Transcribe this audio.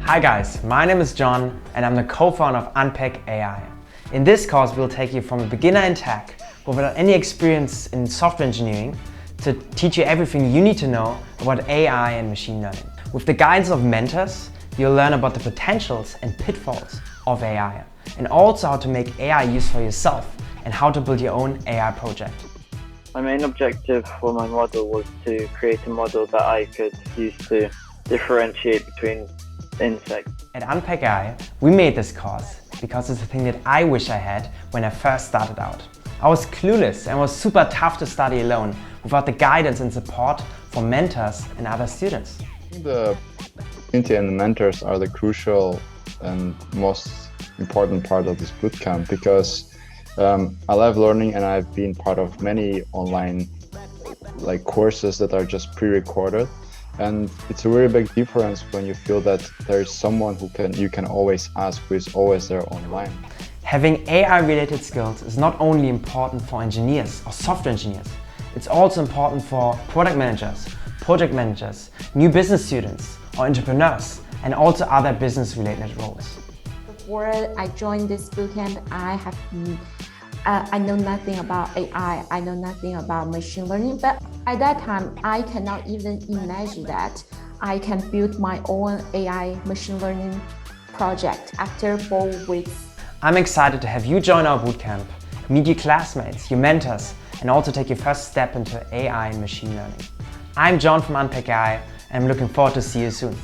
Hi guys, my name is John and I'm the co-founder of Unpack AI. In this course we'll take you from a beginner in tech without any experience in software engineering to teach you everything you need to know about AI and machine learning. With the guidance of mentors, you'll learn about the potentials and pitfalls of AI and also how to make AI use for yourself and how to build your own AI project. My main objective for my model was to create a model that I could use to differentiate between insects. At Unpack AI, we made this course because it's a thing that I wish I had when I first started out. I was clueless and was super tough to study alone without the guidance and support from mentors and other students. The community and the mentors are the crucial and most important part of this bootcamp because I love learning and I've been part of many online courses that are just pre-recorded, and it's a really big difference when you feel that there is someone you can always ask, who is always there online. Having AI-related skills is not only important for engineers or software engineers, it's also important for product managers, project managers, new business students or entrepreneurs, and also other business-related roles. Before I joined this bootcamp, I know nothing about AI, I know nothing about machine learning, but at that time, I cannot even imagine that I can build my own AI machine learning project after 4 weeks. I'm excited to have you join our bootcamp, meet your classmates, your mentors, and also take your first step into AI and machine learning. I'm John from Unpack AI, and I'm looking forward to see you soon.